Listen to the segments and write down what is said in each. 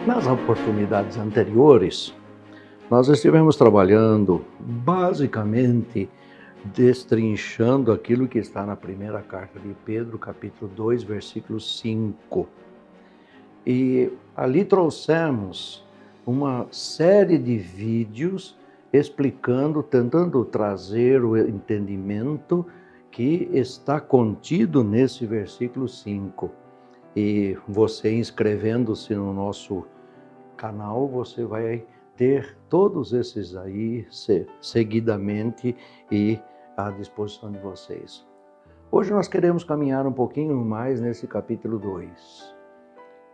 Nas oportunidades anteriores, nós estivemos trabalhando basicamente destrinchando aquilo que está na primeira carta de Pedro, capítulo 2, versículo 5. E ali trouxemos uma série de vídeos explicando, tentando trazer o entendimento que está contido nesse versículo 5. E você inscrevendo-se no nosso canal, você vai ter todos esses aí seguidamente e à disposição de vocês. Hoje nós queremos caminhar um pouquinho mais nesse capítulo 2.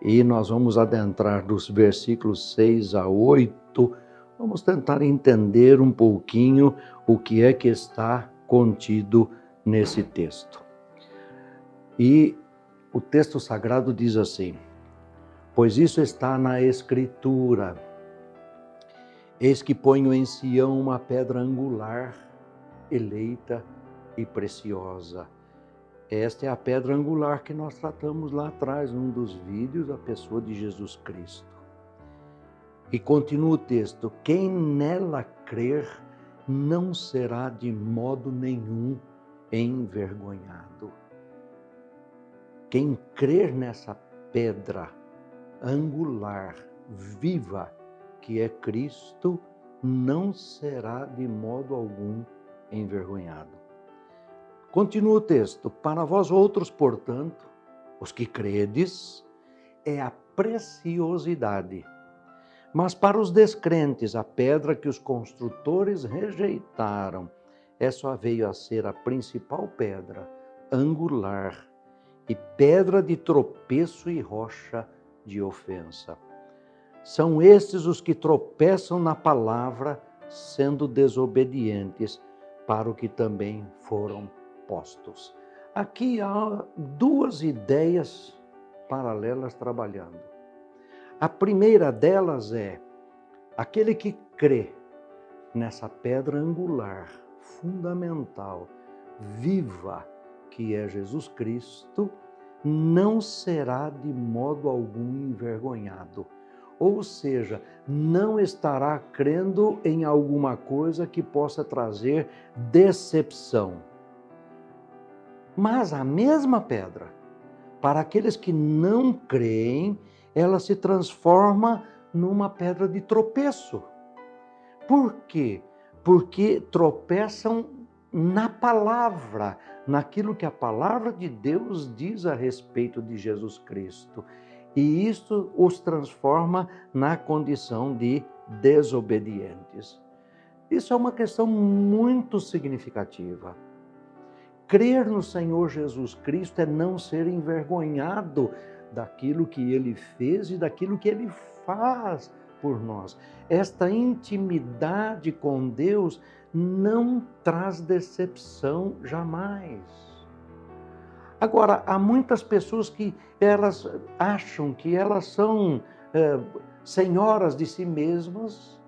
E nós vamos adentrar dos versículos 6 a 8. Vamos tentar entender um pouquinho o que é que está contido nesse texto. E o texto sagrado diz assim: pois isso está na Escritura. Eis que ponho em Sião uma pedra angular, eleita e preciosa. Esta é a pedra angular que nós tratamos lá atrás, num dos vídeos, a pessoa de Jesus Cristo. E continua o texto: quem nela crer não será de modo nenhum envergonhado. Quem crer nessa pedra angular, viva, que é Cristo, não será de modo algum envergonhado. Continua o texto: para vós outros, portanto, os que credes, é a preciosidade. Mas para os descrentes, a pedra que os construtores rejeitaram, essa veio a ser a principal pedra angular, e pedra de tropeço e rocha de ofensa. São estes os que tropeçam na palavra, sendo desobedientes para o que também foram postos. Aqui há duas ideias paralelas trabalhando. A primeira delas é: aquele que crê nessa pedra angular, fundamental, viva, que é Jesus Cristo, não será de modo algum envergonhado. Ou seja, não estará crendo em alguma coisa que possa trazer decepção. Mas a mesma pedra, para aqueles que não creem, ela se transforma numa pedra de tropeço. Por quê? Porque tropeçam na palavra, naquilo que a palavra de Deus diz a respeito de Jesus Cristo. E isso os transforma na condição de desobedientes. Isso é uma questão muito significativa. Crer no Senhor Jesus Cristo é não ser envergonhado daquilo que Ele fez e daquilo que Ele faz por nós. Esta intimidade com Deus não traz decepção jamais. Agora, há muitas pessoas que elas acham que elas são senhoras de si mesmas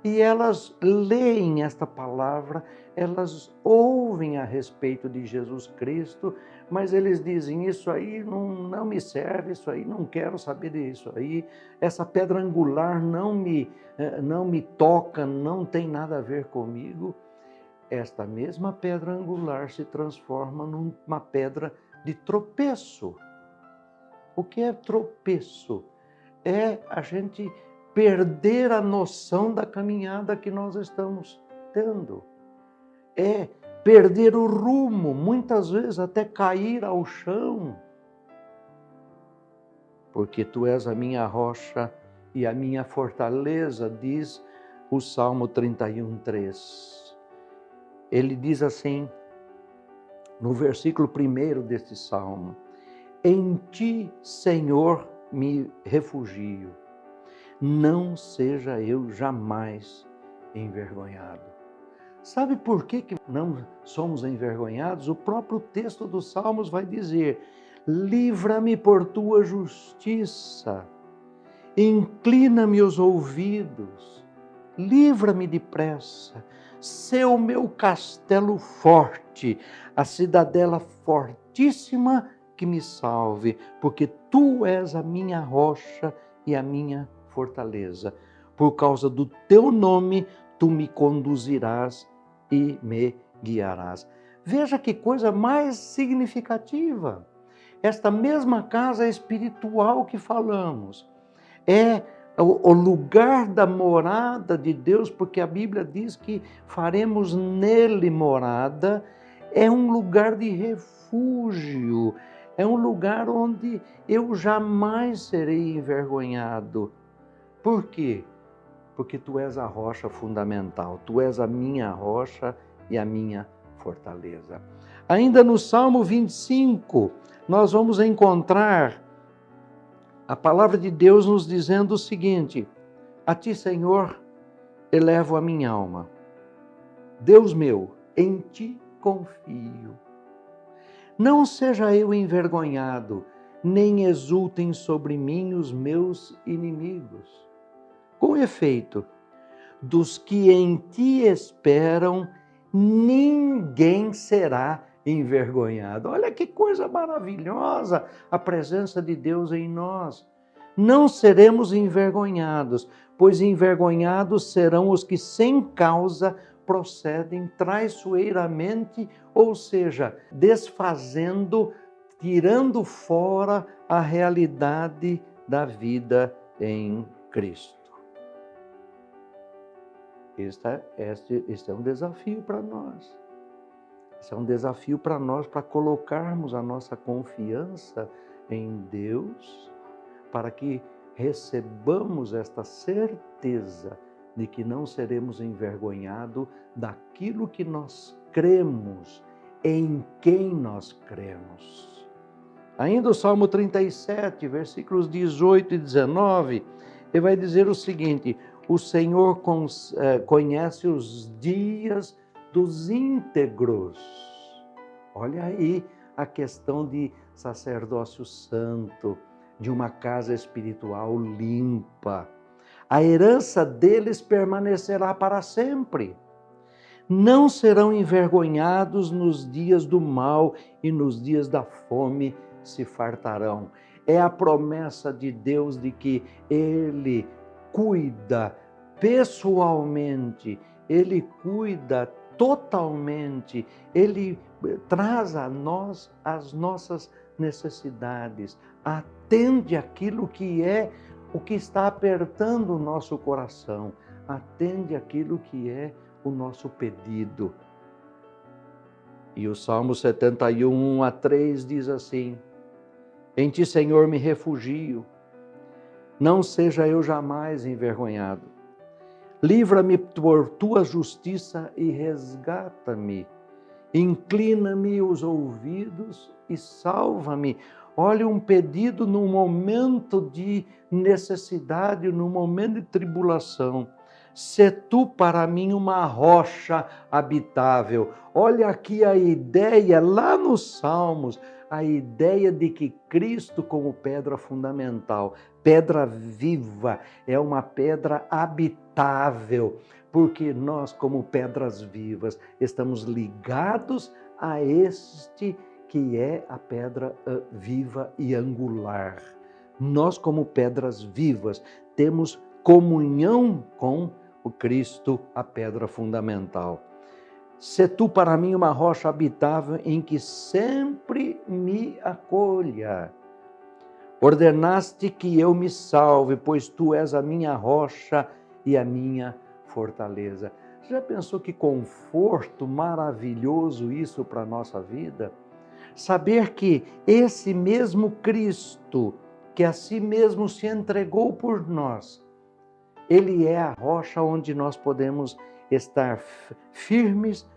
e elas leem esta palavra, elas ouvem a respeito de Jesus Cristo, mas eles dizem: isso aí não me serve, isso aí não quero saber disso aí, essa pedra angular não me toca, não tem nada a ver comigo. Esta mesma pedra angular se transforma numa pedra de tropeço. O que é tropeço? É a gente perder a noção da caminhada que nós estamos tendo. É perder o rumo, muitas vezes até cair ao chão. Porque tu és a minha rocha e a minha fortaleza, diz o Salmo 31:3. Ele diz assim, no versículo 1 deste salmo: em ti, Senhor, me refugio, não seja eu jamais envergonhado. Sabe por que não somos envergonhados? O próprio texto dos Salmos vai dizer: livra-me por tua justiça, inclina-me os ouvidos, livra-me depressa, sê o meu castelo forte, a cidadela fortíssima que me salve, porque tu és a minha rocha e a minha fortaleza. Por causa do teu nome, tu me conduzirás e me guiarás. Veja que coisa mais significativa. Esta mesma casa espiritual que falamos é o lugar da morada de Deus, porque a Bíblia diz que faremos nele morada. É um lugar de refúgio, é um lugar onde eu jamais serei envergonhado. Por quê? Porque tu és a rocha fundamental, tu és a minha rocha e a minha fortaleza. Ainda no Salmo 25, nós vamos encontrar a palavra de Deus nos dizendo o seguinte: a ti, Senhor, elevo a minha alma. Deus meu, em ti confio. Não seja eu envergonhado, nem exultem sobre mim os meus inimigos. Com efeito, dos que em ti esperam, ninguém será envergonhado. Olha que coisa maravilhosa a presença de Deus em nós. Não seremos envergonhados, pois envergonhados serão os que sem causa procedem traiçoeiramente, ou seja, desfazendo, tirando fora a realidade da em Cristo. Este é um desafio para nós. Esse é um desafio para nós, para colocarmos a nossa confiança em Deus, para que recebamos esta certeza de que não seremos envergonhados daquilo que nós cremos, em quem nós cremos. Ainda o Salmo 37, versículos 18 e 19, ele vai dizer o seguinte: o Senhor conhece os dias dos íntegros. Olha aí a questão de sacerdócio santo, de uma casa espiritual limpa. A herança deles permanecerá para sempre. Não serão envergonhados nos dias do mal e nos dias da fome se fartarão. É a promessa de Deus de que Ele cuida pessoalmente, Ele cuida totalmente, Ele traz a nós as nossas necessidades, atende aquilo que é o que está apertando o nosso coração, atende aquilo que é o nosso pedido. E o Salmo 71, 1-3 diz assim: em ti, Senhor, me refugio, não seja eu jamais envergonhado. Livra-me por tua justiça e resgata-me. Inclina-me os ouvidos e salva-me. Olha, um pedido num momento de necessidade, num momento de tribulação. Sê tu para mim uma rocha habitável. Olha aqui a ideia, lá nos Salmos, a ideia de que Cristo como pedra fundamental, pedra viva, é uma pedra habitável, porque nós como pedras vivas estamos ligados a este que é a pedra viva e angular. Nós como pedras vivas temos comunhão com o Cristo, a pedra fundamental. Sê tu para mim uma rocha habitável em que sempre me acolha. Ordenaste que eu me salve, pois tu és a minha rocha e a minha fortaleza. Já pensou que conforto maravilhoso isso para a nossa vida? Saber que esse mesmo Cristo, que a si mesmo se entregou por nós, Ele é a rocha onde nós podemos estar firmes,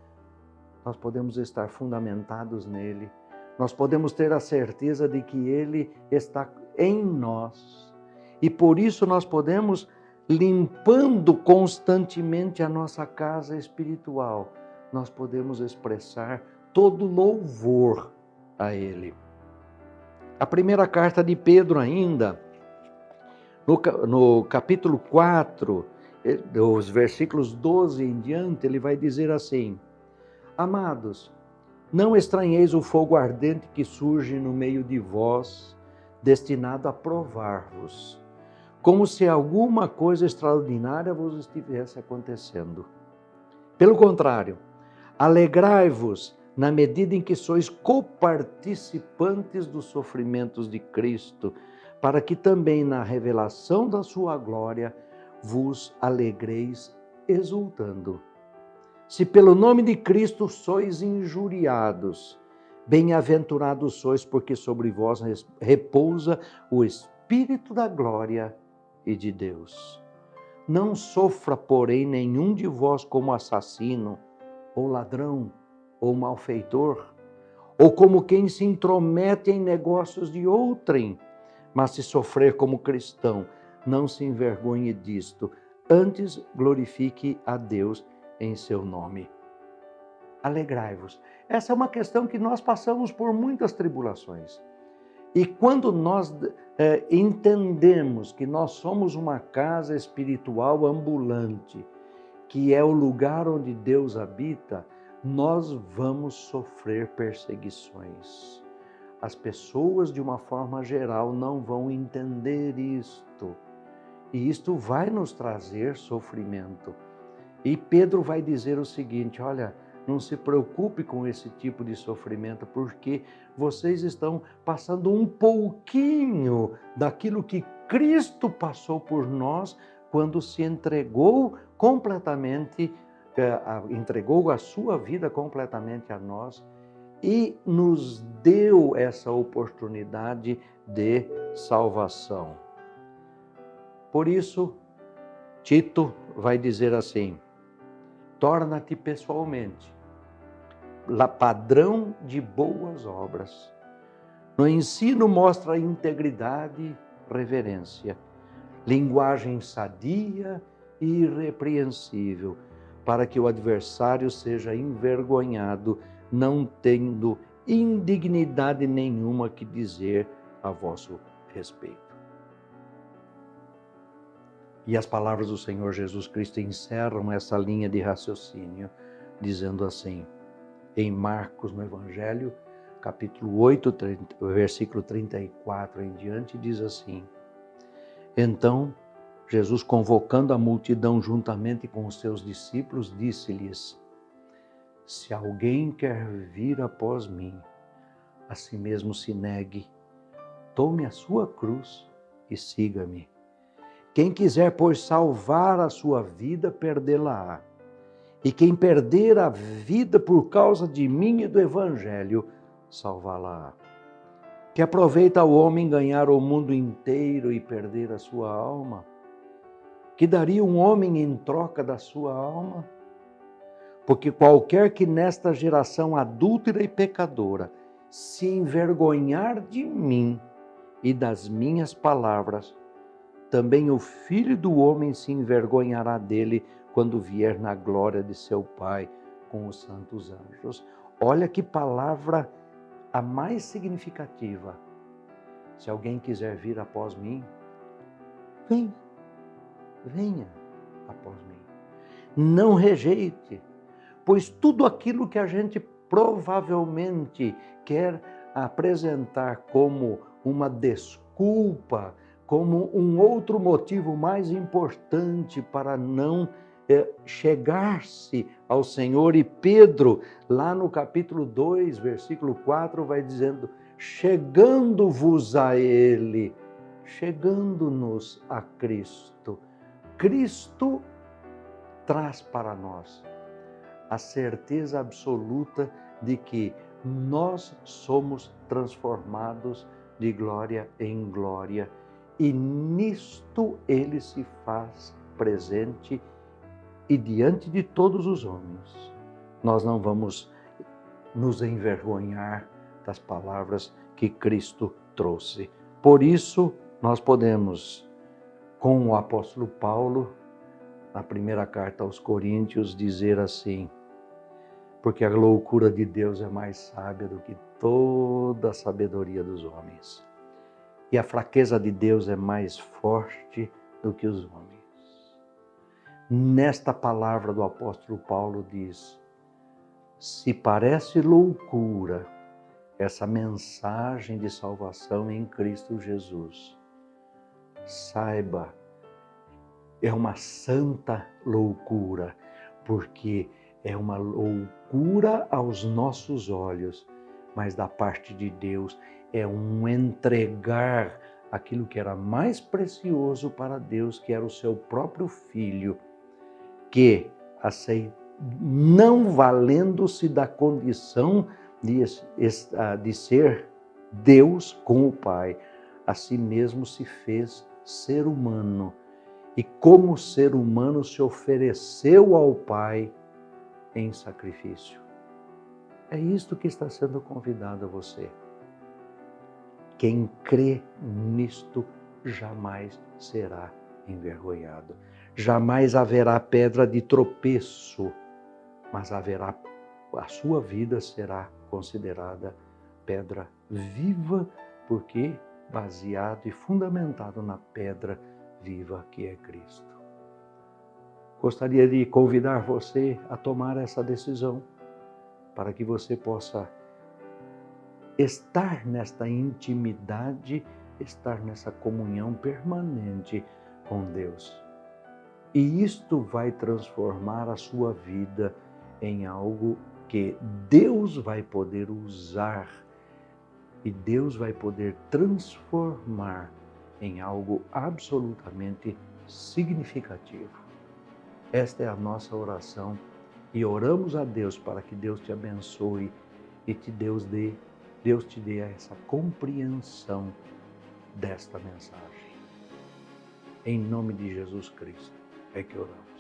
nós podemos estar fundamentados nele, nós podemos ter a certeza de que Ele está em nós. E por isso nós podemos, limpando constantemente a nossa casa espiritual, nós podemos expressar todo louvor a Ele. A primeira carta de Pedro ainda, no capítulo 4, dos versículos 12 em diante, ele vai dizer assim: amados, não estranheis o fogo ardente que surge no meio de vós, destinado a provar-vos, como se alguma coisa extraordinária vos estivesse acontecendo. Pelo contrário, alegrai-vos na medida em que sois coparticipantes dos sofrimentos de Cristo, para que também na revelação da sua glória vos alegreis exultando. Se pelo nome de Cristo sois injuriados, bem-aventurados sois, porque sobre vós repousa o Espírito da glória e de Deus. Não sofra, porém, nenhum de vós como assassino, ou ladrão, ou malfeitor, ou como quem se intromete em negócios de outrem, mas se sofrer como cristão, não se envergonhe disto, antes glorifique a Deus em seu nome. Alegrai-vos. Essa é uma questão que nós passamos por muitas tribulações. E quando nós entendemos que nós somos uma casa espiritual ambulante, que é o lugar onde Deus habita, nós vamos sofrer perseguições. As pessoas, de uma forma geral, não vão entender isto. E isto vai nos trazer sofrimento. E Pedro vai dizer o seguinte: olha, não se preocupe com esse tipo de sofrimento, porque vocês estão passando um pouquinho daquilo que Cristo passou por nós quando se entregou completamente, entregou a sua vida completamente a nós e nos deu essa oportunidade de salvação. Por isso, Tito vai dizer assim: torna-te pessoalmente padrão de boas obras. No ensino mostra integridade, reverência, linguagem sadia e irrepreensível, para que o adversário seja envergonhado, não tendo indignidade nenhuma que dizer a vosso respeito. E as palavras do Senhor Jesus Cristo encerram essa linha de raciocínio, dizendo assim, em Marcos, no Evangelho, capítulo 8, versículo 34 em diante, diz assim: então, Jesus, convocando a multidão juntamente com os seus discípulos, disse-lhes: se alguém quer vir após mim, a si mesmo se negue, tome a sua cruz e siga-me. Quem quiser, pois, salvar a sua vida, perdê-la-á. E quem perder a vida por causa de mim e do Evangelho, salvá-la-á. Que aproveita o homem ganhar o mundo inteiro e perder a sua alma? Que daria um homem em troca da sua alma? Porque qualquer que nesta geração adúltera e pecadora se envergonhar de mim e das minhas palavras, também o Filho do Homem se envergonhará dele quando vier na glória de seu Pai com os santos anjos. Olha que palavra a mais significativa. Se alguém quiser vir após mim, venha após mim. Não rejeite, pois tudo aquilo que a gente provavelmente quer apresentar como uma desculpa, como um outro motivo mais importante para não chegar-se ao Senhor. E Pedro, lá no capítulo 2, versículo 4, vai dizendo: chegando-vos a Ele, chegando-nos a Cristo. Cristo traz para nós a certeza absoluta de que nós somos transformados de glória em glória. E nisto Ele se faz presente e diante de todos os homens. Nós não vamos nos envergonhar das palavras que Cristo trouxe. Por isso, nós podemos, com o apóstolo Paulo, na primeira carta aos Coríntios, dizer assim: porque a loucura de Deus é mais sábia do que toda a sabedoria dos homens. E a fraqueza de Deus é mais forte do que os homens. Nesta palavra do apóstolo Paulo diz: se parece loucura essa mensagem de salvação em Cristo Jesus, saiba, é uma santa loucura, porque é uma loucura aos nossos olhos, mas da parte de Deus é um entregar aquilo que era mais precioso para Deus, que era o seu próprio Filho, que não valendo-se da condição de ser Deus com o Pai, a si mesmo se fez ser humano. E como ser humano se ofereceu ao Pai em sacrifício. É isto que está sendo convidado a você. Quem crê nisto jamais será envergonhado. Jamais haverá pedra de tropeço, mas a sua vida será considerada pedra viva, porque baseado e fundamentado na pedra viva que é Cristo. Gostaria de convidar você a tomar essa decisão, para que você possa estar nesta intimidade, estar nessa comunhão permanente com Deus. E isto vai transformar a sua vida em algo que Deus vai poder usar e Deus vai poder transformar em algo absolutamente significativo. Esta é a nossa oração e oramos a Deus para que Deus te abençoe e Deus te dê essa compreensão desta mensagem. Em nome de Jesus Cristo é que oramos.